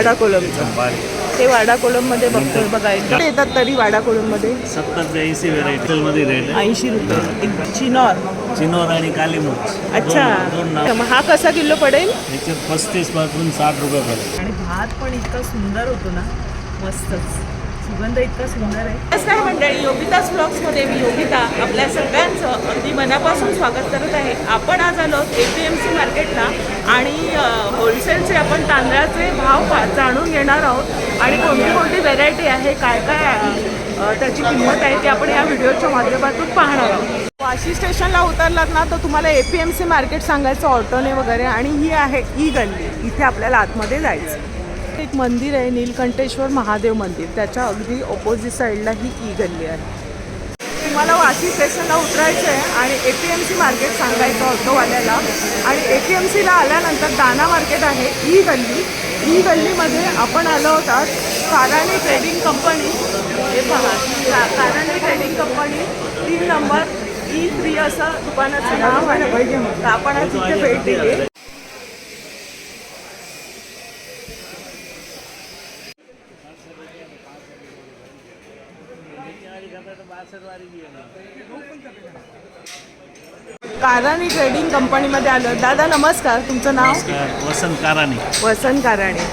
वाडा कोलमचं. हे वाडा कोलममध्ये बघतोय बघा. एकदम येतात तरी वाडा कोलममध्ये 70 ते 80 व्हेरायटीमध्ये रेट आहे. 80 रुपये. चिनोर आणि कालीमुच. अच्छा. दोन नाव. मग हा कसा किलो पडेल? याच्यात 35 पासून 60 रुपये पडेल. आणि भात पण इतका सुंदर होतो ना, मस्तच. सुगंध इतका सुंदर आहे. नमस्कार मंडळी, योगिताज ब्लॉग्समध्ये मी योगिता आपल्या सगळ्यांचं अगदी मनापासून स्वागत करत आहे. आपण आज आलो APMC मार्केटला आणि होलसेलचे आपण तांदळाचे भाव जाणून घेणार आहोत आणि कोणती कोणती व्हेरायटी आहे, काय काय त्याची किंमत आहे ते आपण या व्हिडिओच्या माध्यमातून पाहणार आहोत. वाशी स्टेशनला उतरलात ना तर तुम्हाला APMC मार्केट सांगायचं ऑटोने वगैरे. आणि ही आहे ई गल्ली. इथे आपल्याला आतमध्ये जायचं. एक मंदिर आहे नीलकंठेश्वर महादेव मंदिर, त्याच्या अगदी ऑपोजिट साईडला ही ई गल्ली आहे. तुम्हाला वाशी स्टेशनला उतरायचं आहे आणि APMC मार्केट सांगायचं ऑटोवाल्याला. आणि APMCला आल्यानंतर दाना मार्केट आहे ई गल्ली. ई गल्लीमध्ये आपण आलो होतात काराणी ट्रेडिंग कंपनी. हे पहा, काराणी ट्रेडिंग कंपनी 3 नंबर E3 असं दुकानाचं नाव आहे. तर आपण आज इथे भेट दिली. काराणी ट्रेडिंग कंपनीमध्ये आलो. दादा नमस्कार, तुमचं नाव? वसंत काराणी. वसंत काराणी.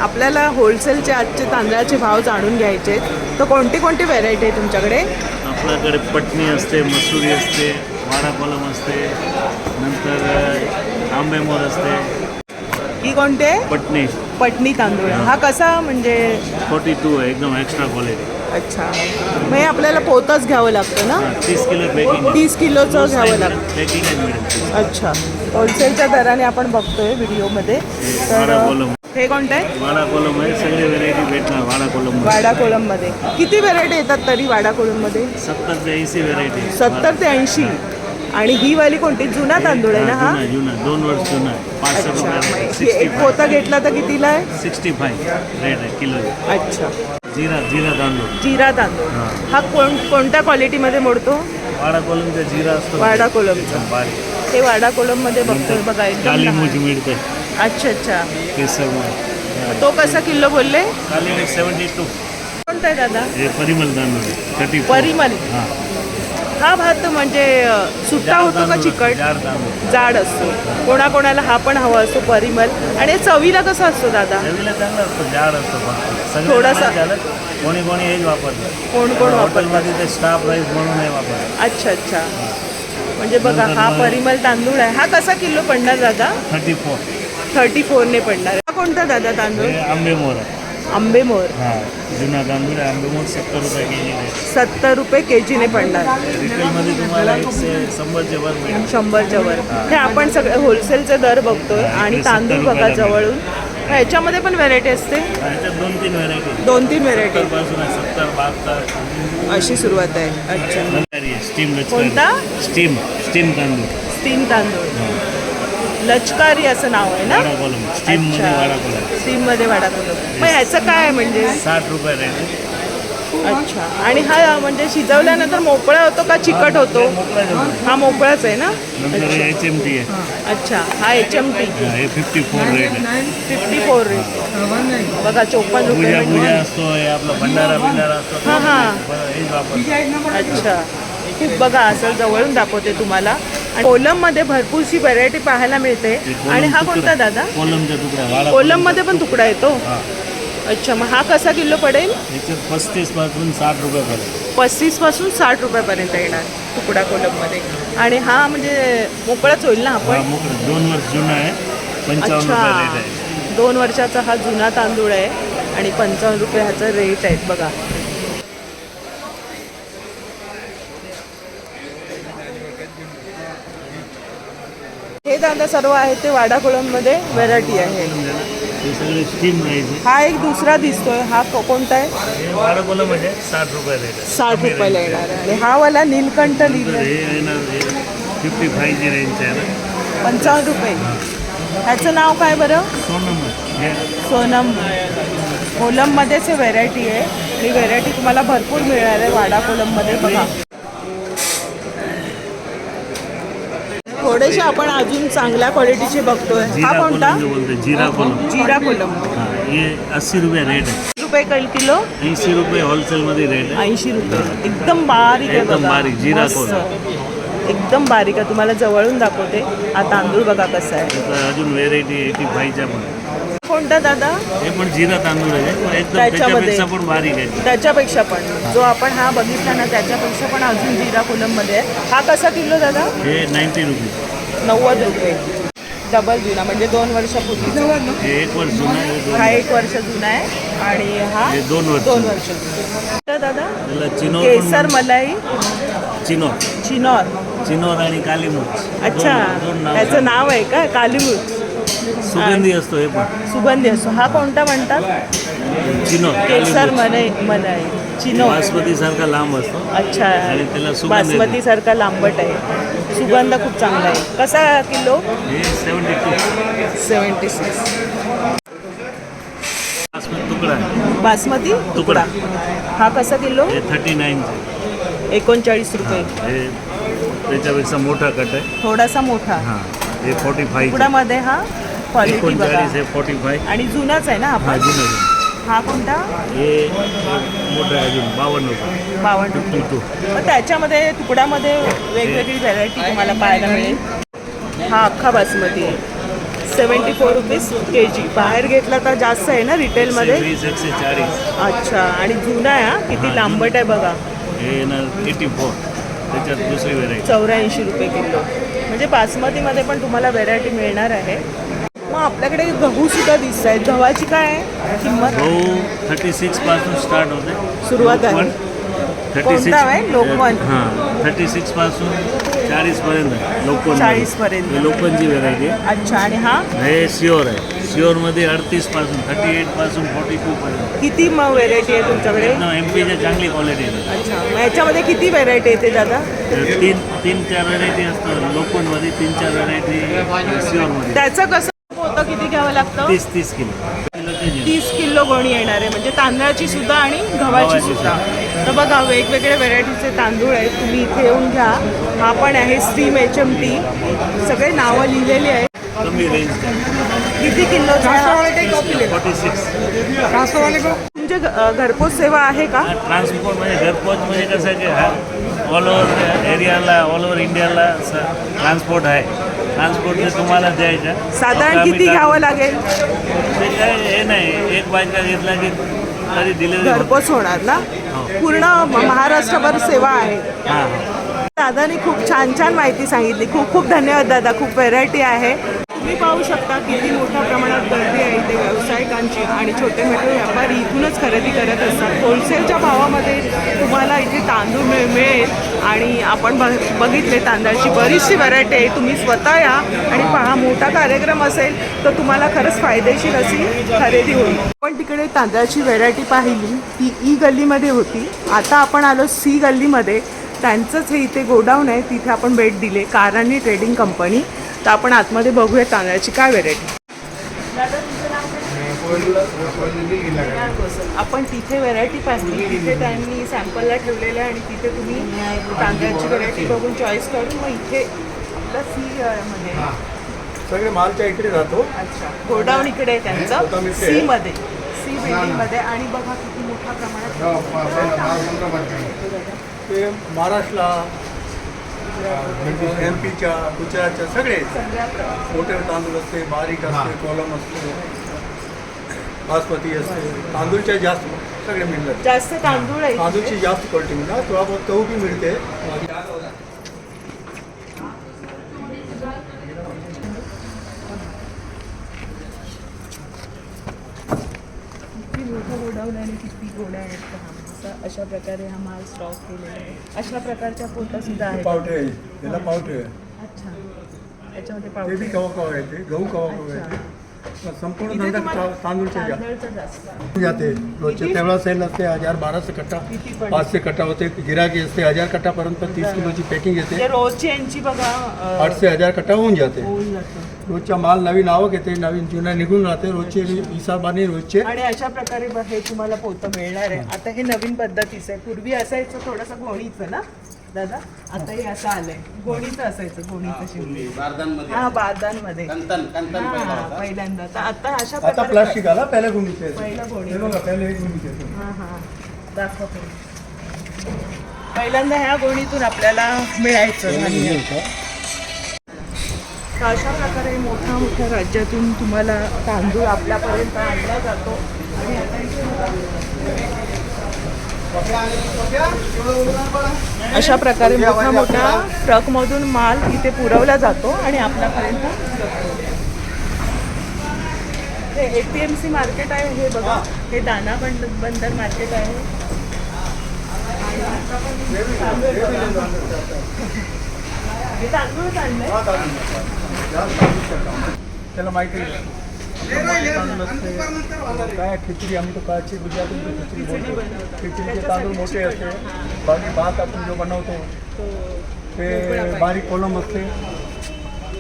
आपल्याला होलसेलचे आजचे तांदळाचे भाव जाणून घ्यायचे आहेत. तर कोणती कोणती व्हेरायटी आहे तुमच्याकडे? आपल्याकडे पटणी असते, मसुरी असते, वाडा कोलम असते, नंतर आंबेमोर असते. ही कोणती आहे? पटणी तांदूळ. हा कसा म्हणजे? 42 आहे, एकदम एक्स्ट्रा क्वालिटी. अच्छा. मग हे आपल्याला पोतच घ्यावं लागतं ना? 30 किलो पॅकिंग. 30 किलोचं घ्यावं लागतं. पॅकिंग आहे मिळेल. अच्छा. होलसेलच्या दराने आपण बघतोय व्हिडिओमध्ये. तर हे कोणतं आहे? वाडा कोलम आहे. सगळे व्हेरायटी भेटणार वाडा कोलम. वाडा कोलममध्ये किती व्हेरायटी येतात तरी वाडा कोलममध्ये? 70 ते 80 व्हेरायटी. 70 ते 80. आणि ही वाली कोणती? जुना तांदूळ आहे ना हा? जुना 2 वर्ष जुना आहे. 500 रुपये. एक पोता घेतला तर कितीला आहे? 65 रेट आहे किलो. अच्छा. जिरा तांदूळ. जिरा तांदूळ. हा कोणत्या क्वालिटीमध्ये मोडतो? वाडा कोलमचा जिरा असतो. वाडा कोलमचा. हे वाडा कोलममध्ये बघतोय बघा. कालीमुच मिळते. अच्छा अच्छा. केसर. तो कसा किलो बोलले? कालीमुच 72. कोणता आहे दादा? हे परिमल तांदूळ. 34. परिमल. हा भात म्हणजे सुट्टा होतो का चिकट? जाड असतो. कोणाकोणाला हा पण हवा असतो परिमल. आणि चवीला कसा असतो दादा? चवीला चांगला असतो, जाड असतो. थोडासा कोणी हेच वापरतं. कोण हॉटेलमध्ये ते स्टाफ राईस म्हणून नाही वापरत. अच्छा अच्छा. म्हणजे बघा हा परिमल तांदूळ आहे. हा कसा किलो पडणार दादा? 34 ने पडणार. हा कोणता दादा तांदूळ? आंबेमोर आहे. आंबेमोर. जुना तांदूळ आहे. आंबेमोर 70 रुपये केजी आहे. 70 रुपये केजीने पडणार. रिटेलमध्ये तुम्हाला 100च्या वर मिळेल. 100च्या वर. हे आपण सगळे होलसेलचे दर बघतोय. आणि तांदूळ बघा जवळून. ह्याच्यामध्ये पण व्हेरायटी असते? ह्याच्यात 2-3 व्हेरायटी. 2-3 व्हेरायटी पासून 70, 72 अशी सुरुवात आहे. अच्छा. स्टीम. कोणता? स्टीम तांदूळ. स्टीम तांदूळ. लचकारी असं नाव आहे ना? स्टीम मध्ये वाडा कोलम. स्टीम मध्ये वाडा कोलम. मग ह्याचं काय म्हणजे? 60 रुपये रेट. अच्छा. आणि हा म्हणजे शिजवल्यानंतर मोकळा होतो का चिकट होतो? हा मोकळाच आहे ना? HMT आहे. अच्छा. हा HMT. हे 54 रेट आहे. 54 रेट. बघा 54 रुपये. पूजा असतो, हे आपला भंडारा असतो. हेच वापरतो. अच्छा. खूप बघा असं जवळून दाखवते तुम्हाला. कोलममध्ये भरपूरशी व्हरायटी पाहायला मिळते. आणि हा कोणता दादा? कोलमचा तुकडा. कोलममध्ये पण तुकडा येतो? अच्छा. मग हा कसा किलो पडेल? 35 पासून 60 रुपये पडेल. 35 पासून 60 रुपयापर्यंत येणार तुकडा कोलममध्ये. आणि हा म्हणजे मोकळाच होईल ना आपण? 2 वर्ष जुना आहे. 55 रुपये रेट आहे. 2 वर्षाचा हा जुना तांदूळ आहे आणि 55 रुपये ह्याचा रेट आहे बघा. हे दादा सर्व आहे ते वाडा कोलममध्ये व्हेरायटी आहे. हा एक दुसरा दिसतोय. हा कोणता आहे? वाडा कोलम म्हणजे 60 रुपये रेट. 60 रुपयाला येणार. आणि हा वाला नीलकंठ लिहिलं 55 ची रेंज आहे ना. 55 रुपये. ह्याचं नाव काय बरं? सोनम. कोलममध्येच हे व्हेरायटी आहे. आणि व्हेरायटी तुम्हाला भरपूर मिळणार आहे वाडा कोलममध्ये बघा. थोडेसे आपण अजून चांगल्या क्वालिटीचे बघतोय. हा कोणता? जिरा कोलम. जिरा कोलम. ये 80 रुपये रेट आहे. रुपये किलो 80 रुपये होलसेलमध्ये रेट आहे. 80 रुपये. एकदम बारीक आहे एकदम बघा. बारीक, जिरा मस्त. कोल. एकदम बारीक आहे. तुम्हाला जवळून दाखवते. हा तांदूळ बघा कसा आहे. आता अजून व्हेरायटी 85च्या पण. कोणता दादा? हे पण जिरा तांदूळ आहे, पण एकदम त्याच्यामध्ये त्याच्यापेक्षा पण बारीक आहे. त्याच्यापेक्षा पण जो आपण हा बघितला ना त्याच्यापेक्षा पण अजून जिरा कोलममध्ये आहे. हा कसा किलो दादा? हे 90 रुपये. 90 रुपये. डबल जुना म्हणजे 2 वर्षापूर्वी. हे 1 वर्ष जुना आहे. हा 1 वर्ष जुना आहे आणि हा हे 2 वर्ष. 2 वर्ष जुना. तर दादा त्याला चिनोर केसर मलाई चिनोर चिनोर आणि कालीमुच. अच्छा दोन नाव त्याचं नाव आहे का? कालीमुच. सुगंधी असतो हे पण. सुगंधी असतो. हा कोणता म्हणतात? चिनोर. केसर मलाई चिनो. बासमती सारखा लांब असतो. अच्छा. आणि त्याला सुगंध येतो. बासमती सारखा लांबट आहे. सुगंध खूप चांगला आहे. कसा किलो? हे 72. 76. बासमती तुकडा आहे. बासमती तुकडा. हा कसा किलो? हे 39. 39 रुपये. हे त्याच्यापेक्षा मोठा कट आहे. थोडासा मोठा. हां, हे 45. तुकड्यामध्ये हा क्वालिटी बघा. 39 हे 45. आणि जुनाच आहे ना हा आपण? जुनं. हा कोणता? हे मोठं आहे अजून 52 रुपये. 52. 52. मग त्याच्यामध्ये तुकड्यामध्ये वेगवेगळी व्हरायटी तुम्हाला पाहायला मिळेल. हा अख्खा बासमती आहे. 74 रुपीज kg. बाहेर घेतला तर जास्त आहे ना रिटेलमध्ये? 140. अच्छा. आणि जुना आहे हा. किती लांबट आहे बघा. हे ना 84. त्याच्यात दुसरी व्हेरायटी. 84 रुपये किलो. म्हणजे बासमतीमध्ये पण तुम्हाला व्हेरायटी मिळणार आहे. मग आपल्याकडे गहू सुद्धा दिसत आहेत. गव्हाची काय आहे किंमत? गहू 36 पासून स्टार्ट होते. सुरुवात आहे. लोकवन. 36. कोणता आहे? लोकवन. हां, 36 पासून 40 पर्यंत लोकवन. 40 पर्यंत. हे लोकवनची व्हेरायटी आहे. अच्छा. आणि हा हे श्युअर आहे. श्युअरमध्ये 38 पासून 38 पासून 42 पर्यंत. किती मग व्हेरायटी आहे तुमच्याकडे? एकदम एमपीच्या चांगली क्वालिटी आहे. अच्छा. मग याच्यामध्ये किती व्हेरायटी येते दादा? 3-4 व्हेरायटी असतात लोकवनमध्ये. 3-4 व्हेरायटी श्युअरमध्ये. त्याचं कसं होतं? किती घ्यावं लागतं? 30 किलो. 30 किलो गोणी येणार आहे. म्हणजे तांदळाची सुद्धा आणि गव्हाची सुद्धा. तर बघा वेगवेगळ्या व्हेरायटीचे तांदूळ आहेत. तुम्ही इथे येऊन घ्या. हा पण आहे स्ट्रीम HMT. सगळे नावं लिहिलेली आहेत. कमी रेंज. किती किलोचा आहे? 46. तुमचे घरपोच सेवा आहे का? ट्रान्सपोर्ट म्हणजे घरपोच म्हणजे कसं आहे की ऑल ओव्हर एरियाला, ऑल ओव्हर इंडियाला ट्रान्सपोर्ट आहे. ट्रान्सपोर्टने तुम्हाला द्यायच्या. साधारण किती घ्यावं लागेल? ते काय हे नाही, एक बायका घेतला की तरी डिलिव्हरी. घरपोच होणार ना? पूर्ण महाराष्ट्रभर सेवा आहे. हां. दादाने खूप छान छान माहिती सांगितली. खूप खूप धन्यवाद दादा. खूप व्हेरायटी आहे. तुम्ही पाहू शकता किती मोठ्या प्रमाणात गर्दी आहे इथे व्यावसायिकांची. आणि छोटे मोठे व्यापारी इथूनच खरेदी करत असतात. होलसेलच्या भावामध्ये तुम्हाला इथे तांदूळ मिळेल. आणि आपण बघितले तांदळाची बरीचशी व्हरायटी आहे. तुम्ही स्वतः या आणि पहा. मोठा कार्यक्रम असेल तर तुम्हाला खरंच फायदेशीर अशी खरेदी होईल. आपण तिकडे तांदळाची व्हेरायटी पाहिली ती ई गल्लीमध्ये होती. आता आपण आलो सी गल्लीमध्ये. त्यांचंच हे इथे गोडाऊन आहे. तिथे आपण भेट दिले. कारणी ट्रेडिंग कंपनी. तर आपण आतमध्ये बघूया तांदळाची काय व्हेरायटी. आपण तिथे व्हेरायटी पाहिली. तिथे त्यांनी सॅम्पलला ठेवलेलं आहे आणि तिथे तुम्ही तांदळाची व्हेरायटी बघून चॉईस करून मग इथे आपला सी मध्ये सगळे मालच्या इकडे राहतो. अच्छा. गोडाऊन इकडे आहे त्यांचं सी मध्ये. सी बिल्डिंगमध्ये. आणि बघा किती मोठ्या प्रमाणात ते महाराष्ट्रला, MP च्या, गुजरातच्या सगळे मोठे तांदूळ असते, बारीक असते, कॉलम असते, बासमती असते. तांदूळच्या जास्त सगळे मिळतात. जास्त तांदूळ आहे. तांदूळची जास्त क्वालिटी मिळणार. थोडा बहुत गहू बी मिळते. किती मोठं गोडाऊन आणि किती गोड्या आहेत पहा. अशा प्रकारे हा माल स्टॉक केलेला आहे. अशा प्रकारच्या पोता सुद्धा आहेत. पावटे याला पावटे. अच्छा. याच्यामध्ये ते पावडर बी कवा कवा येते. गहू कवा कवा येते. संपूर्ण इथे धंदा तुम्हाला तांदूळच्या तांदळाचं जास्त जाते. रोजचे तेवढा सेल असते 1000-1200 कट्टा, किती पण. 500 कट्टा होते. गिराकी असते 1000 कट्टापर्यंत 30 किलोची पॅकिंग येते. म्हणजे रोजची यांची बघा 8 से 1000 कट्टा होऊन जाते. होऊन जातं. रोजचा माल नवीन आवक येते, नवीन जुना निघून राहते. रोजचे हिसाबाने रोजचे. आणि अशा प्रकारे हे तुम्हाला पोतं मिळणार आहे. आता हे नवीन पद्धतीचं आहे. पूर्वी असायचं थोडंसं घोणीचं ना. दादा आता हे असं आलंय गोणीचं असायचं गोणीचं शिवली बारदानमध्ये हा बारदानमध्ये कंतन पहिला हा होता. पहिल्यांदा तर आता अशा आता प्रकारे प्लास्टिक आला पहिले गुंडीचे पहिला गोणी हे बघा पहिले एक गुंडीचे हा हा दाखवतो पहिल्यांदा ह्या गोणीतून आपल्याला मिळायचं धान्य. तर अशा प्रकारे मोठ्या मोठ्या राज्यातून तुम्हाला तांदूळ आपल्यापर्यंत आणला जातो आणि आता इथे अशा प्रकारे मोठा मोठा ट्रकमधून माल इथे पुरवला जातो आणि आपल्यापर्यंत जातो. हे APMC मार्केट आहे हे बघा हे दाना बंदर मार्केट आहे आणि आता पण तांदूळ बघा. हे तांदूळ आणलंय त्याला माहिती आहे तांदूळ असते काय खिचडी आम्ही तो काळची गुजराती खिचडी बोलतो खिचडीचे तांदूळ मोठे असते बाकी भात आपण जो बनवतो ते बारीक कोलम असते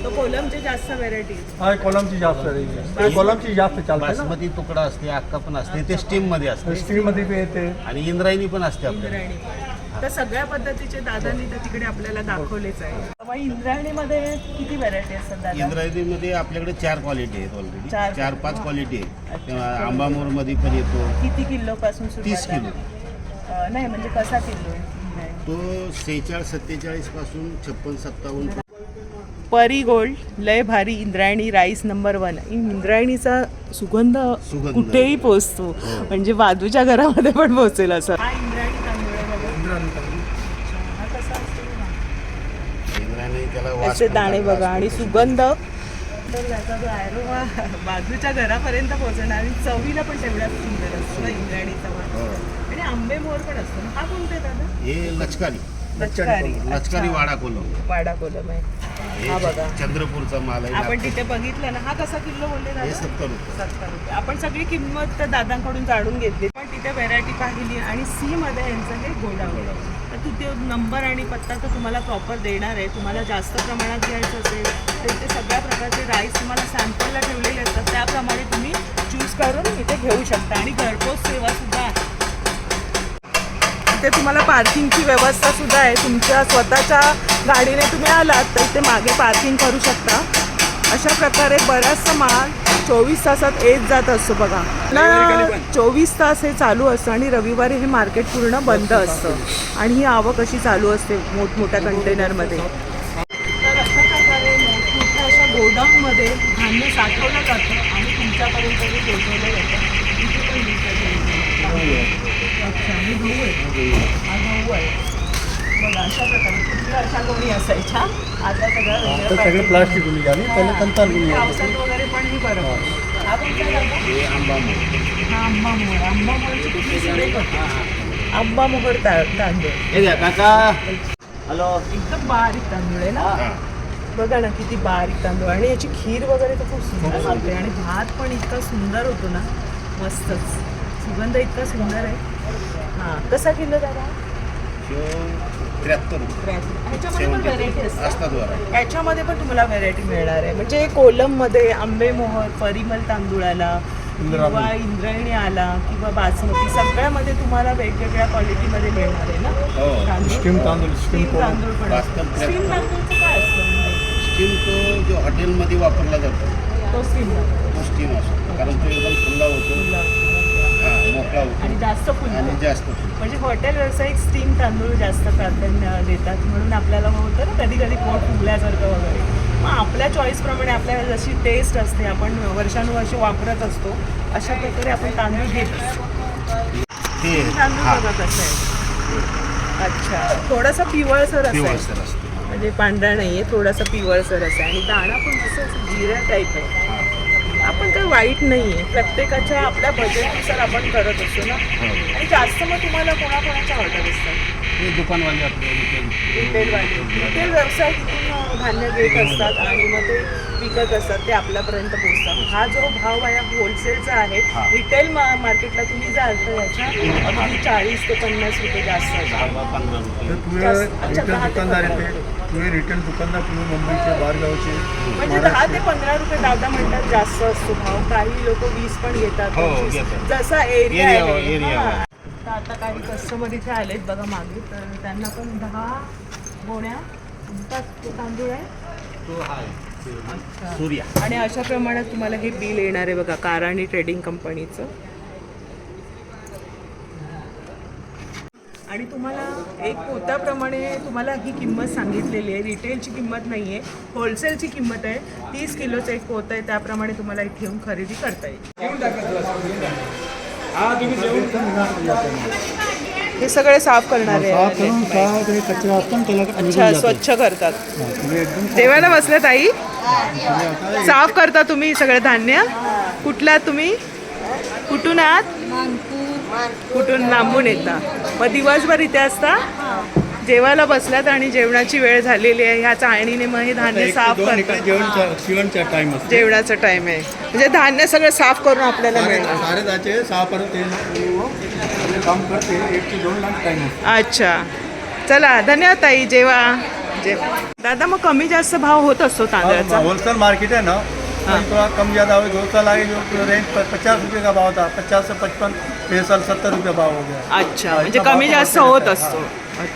तो कोलमचे जास्त व्हेरायटी हा कोलमची जास्त आहे कोलमची जास्त चालते ना बासमती तुकडा असते अक्का पण असते ते स्टीम मध्ये असते स्टीलमध्ये बी येते आणि इंद्रायणी पण असते आपल्याकडे. इंद्रायणी तर सगळ्या पद्धतीचे दादांनी तर तिकडे आपल्याला दाखवलेच आहे. मग इंद्रायणीमध्ये किती व्हेरायटी असतात दादा? इंद्रायणीमध्ये आपल्याकडे 4 क्वालिटी आहेत ऑलरेडी चार. 4-5 क्वालिटी आहेत तेव्हा आंबामोरमध्ये पण येतो किती किलो पासून 30 किलो. नाही म्हणजे कसा किलो आहे इंद्रायणी? तो 46-47 पासून 56-57. परी गोल्ड लय भारी इंद्रायणी राईस नंबर 1. इंद्रायणीचा सुगंध सुगंध. कुठेही पोचतो हो. म्हणजे बाजूच्या घरामध्ये पण पोचेल असं. हा इंद्रायणी तांदूळ आहे बघा. इंद्रायणी तांदूळ. हा कसा असतो बघा. इंद्रायणी त्याला वास असे पण दाणे चांगला बघा असतो. आणि सुगंध तर त्याचा जो अरोमा बाजूच्या घरापर्यंत पोहोचणार आणि चवीला पण तेवढ्याच सुंदर असतो ना इंद्रायणीचा वास. हो. आणि आंबे मोर पण असतो ना. हा कोणता आहे दादा? हे लचकारी लचकारी लचकारी अच्छा. वाडा कोलम वाडा कोलम आहे. हे हा बघा चंद्रपूरचा माल आहे आपण तिथे बघितलं ना. हा कसा किलो बोलले हे दादा? 70 रुपये. 70 रुपये. आपण सगळी किंमत त्या दादांकडून जाणून घेतली पण तिथे व्हेरायटी पाहिली आणि सी मध्ये यांचं हे गोडाऊन तर तिथे नंबर आणि पत्ता तर तुम्हाला प्रॉपर देणार आहे. तुम्हाला जास्त प्रमाणात घ्यायचं असेल तर इथे सगळ्या प्रकारचे राईस तुम्हाला सॅम्पलला ठेवलेले असतात त्याप्रमाणे तुम्ही चूज करून इथे घेऊ शकता आणि घरपोच सेवा सुद्धा आहे. इथे तुम्हाला पार्किंगची व्यवस्था सुद्धा आहे. तुमच्या स्वतःच्या गाडीने तुम्ही आलात तर इथे मागे पार्किंग करू शकता. अशा प्रकारे बराचसा माल 24 तासात येत जात असतो बघा ना. 24 तास हे चालू असतं आणि रविवारी हे मार्केट पूर्ण बंद असतं आणि ही आवक अशी चालू असते मोठमोठ्या कंटेनरमध्ये. तर अशा प्रकारे मोठमोठ्या अशा गोडाऊनमध्ये धान्य साठवलं जातं आणि तुमच्यापर्यंत ते पोहोचवलं जातं. इथे पण दिसतं. अच्छा हे गहू आहे. हा गहू आहे बघा. अशा प्रकारे कुठल्या अशा गोणी असायच्या आता सगळं वेगळं तर सगळे pattern. प्लास्टिक गुंडी झाली पहिले कंतान गुंडी आली. पावसात वगैरे पण ही बरं पडतं. हा कोणता दादा? हे आंबामोर. हा आंबा मोहर. आंबा मोहरची कुठली सुरेख होती? आंबा मोहर तांदूळ हे द्या काका. हॅलो. एकदम बारीक तांदूळ आहे ना. बघा ना किती बारीक तांदूळ आणि याची खीर वगैरे तर खूप सुंदर बनते आणि भात पण इतका सुंदर होतो ना मस्तच. सुगंध इतका सुंदर आहे. हां कसा किलो दादा? 73 रुपये. ह्याच्यामध्ये पण व्हेरायटी असतात. असतात बरं. याच्यामध्ये पण तुम्हाला व्हेरायटी मिळणार आहे म्हणजे कोलममध्ये आंबे मोहर परिमल तांदूळ आला किंवा इंद्रायणी आला किंवा बासमती सगळ्यामध्ये तुम्हाला वेगवेगळ्या क्वालिटीमध्ये मिळणार आहे ना हो. तांदूळ. स्टीम तांदूळ स्टीम स्टीम तांदूळ पण बासमती स्टीम तांदूळचं काय असतं म्हणजे? स्टीम तो जो हॉटेलमध्ये वापरला जातो तो स्टीम तो स्टीम असतो कारण तो एकदम खुल्ला होतो. हा मोकळा होतो आणि जास्त फुल आणि जास्त म्हणजे हॉटेल व्यावसायिक स्टीम तांदूळ जास्त प्राधान्य देतात म्हणून आपल्याला होतं ना कधी कधी पोट फुगल्यासारखं वगैरे. मग आपल्या चॉईसप्रमाणे आपल्याला जशी टेस्ट असते आपण वर्षानुवर्ष वापरत असतो अशा प्रकारे आपण तांदूळ घेत असतो. ते तांदूळ हा बघा कसं आहे. अच्छा थोडासा पिवळसर असेल पिवळसर असतो. म्हणजे पांढरा नाही आहे थोडासा पिवळसर असा आहे आणि दाणा पण असं जिऱ्या टाईप आहे. आपण काही वाईट नाही आहे प्रत्येकाच्या आपल्या बजेटनुसार आपण करत असतो ना. आणि जास्त मग तुम्हाला कोणाकोणाच्या ऑर्डर असतात? हे दुकानवाले आपले रिटेल व्यवसाय तिथून धान्य घेत असतात आणि मग ते विकत असतात ते आपल्यापर्यंत पोहोचतात. हा जो भाव आहे होलसेलचा आहे. रिटेल मार्केटला तुम्ही जाल तर याच्या अगदी 40 ते 50 रुपये जास्त असतात. 15 रुपये. तर तुम्ही रिटेल दुकानदार येते तुम्ही रिटेल दुकानदार तुम्ही मुंबईचे बाहेरगावचे म्हणजे 10 ते 15 रुपये दादा म्हणतात जास्त असतो भाव. काही लोक 20 पण घेतात. हो, 25. घेतात. जसा एरिया एरिया- आहे एरिया. हां. तर आता काही कस्टमर इथे आलेत बघा मागे, तर त्यांना पण 10 गोण्या कोणता तो तांदूळ आहे. अच्छा. सूर्या. आणि अशा प्रमाणात तुम्हाला हे बिल येणार आहे बघा काराणी ट्रेडिंग कंपनीचं. आणि तुम्हाला एक पोत्याप्रमाणे तुम्हाला ही किंमत सांगितलेली आहे. रिटेलची किंमत नाही आहे, होलसेलची किंमत आहे. 30 किलोचं एक पोतं आहे, त्याप्रमाणे तुम्हाला इथे येऊन खरेदी करता येईल. हे सगळे साफ करणारे अच्छा, स्वच्छ करतात. जेवायला बसले ताई, साफ करता तुम्ही सगळे धान्य. कुठला तुम्ही, कुठून आहात? कुठून लांबून येता, मग दिवसभर इथे असता. जेवायला बसल्यात आणि जेवणाची वेळ झालेली आहे, ह्या चाळणीने मग हे धान्य साफ करतात. जेवणचा टाइम असतो, जेवणाचा टाइम आहे, म्हणजे धान्य सगळं साफ करून आपल्याला मिळणार. 6:30 6 काम करते. 1 ते 2 लाख टाइम असतो. अच्छा, चला धन्यवाद ताई. जेवा. दादा मग कमी जास्त भाव होत असतो तांदळाचा? होलसेल मार्केट है ना, थोड़ा कम ज़्यादा हो. 2 साल आगे जो रेंज 50 रुपये का भाव था, 50 से 55, 6 साल 70 रुपये भाव हो गया. अच्छा, म्हणजे कमी जास्त होत असतो.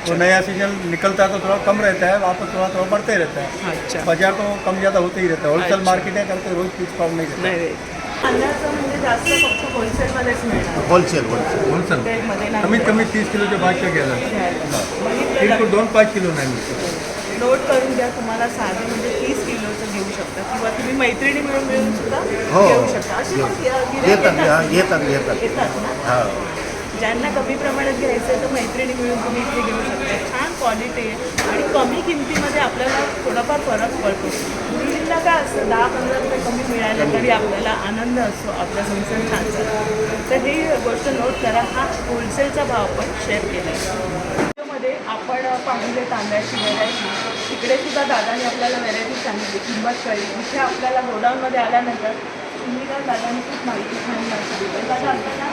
तो नया सीजन निकलता है तो थोड़ा कम रहता है, वापस थोड़ा थोड़ा बढ़ते रहता है. अच्छा, बाजार तो कम ज़्यादा होते ही रहता है. होलसेल अच्छा. मार्केट है करके रोज फिक्स भाव नहीं रहता. नाही तांदळाचं म्हणजे जास्त फक्त होलसेलमध्येच मिळणार, होलसेल होलसेल रिटेलमध्ये नाही. कमीत कमी 30 किलोच्या बाहेरच्या गेला. बघितलं 2-5 किलो नाही मिळतो. नोट करून घ्या. तुम्हाला साधे म्हणजे 30 किलोचं घेऊ शकता, किंवा तुम्ही मैत्रिणी मिळून सुद्धा हो. घेऊ शकता. अशी पण गिऱ्हाईक येतात ना. ज्यांना कमी प्रमाणात घ्यायचं आहे तर मैत्रिणी मिळून तुम्ही इथे घेऊ शकता. छान क्वालिटी आहे आणि कमी किमतीमध्ये आपल्याला थोडाफार फरक पडतो. मुलींना काय असतं 10-15 रुपये कमी मिळाले तरी आपल्याला आनंद असतो, आपला संसार छान चालतो. तर ही गोष्ट नोट करा. हा होलसेलचा भाव आपण शेअर केला आहे. मध्ये आपण पाहिले तांदळाची व्हेरायटी, तिकडे सुद्धा दादाने आपल्याला व्हेरायटी सांगितली, किंमत कळली. इथे आपल्याला गोडाऊनमध्ये आल्यानंतर तुम्ही का दादांनी खूप माहिती छान सांगितली. दादा आपल्याला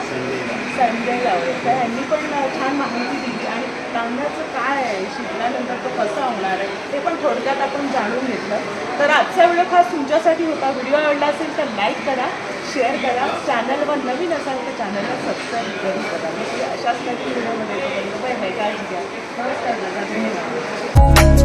संजय लावले, तर ह्यांनी पण छान माहिती दिली आणि तांदळाचं काय आहे, शिकल्यानंतर तो कसा होणार आहे ते पण थोडक्यात आपण जाणून घेतलं. तर आजचा व्हिडिओ खास तुमच्यासाठी होता. व्हिडिओ आवडला असेल तर लाईक करा, शेअर करा. चॅनलवर नवीन असाल तर चॅनलला सबस्क्राईब करून करा. अशाच काही व्हिडिओमध्ये काळजी घ्या. नमस्कार दादा, धन्यवाद.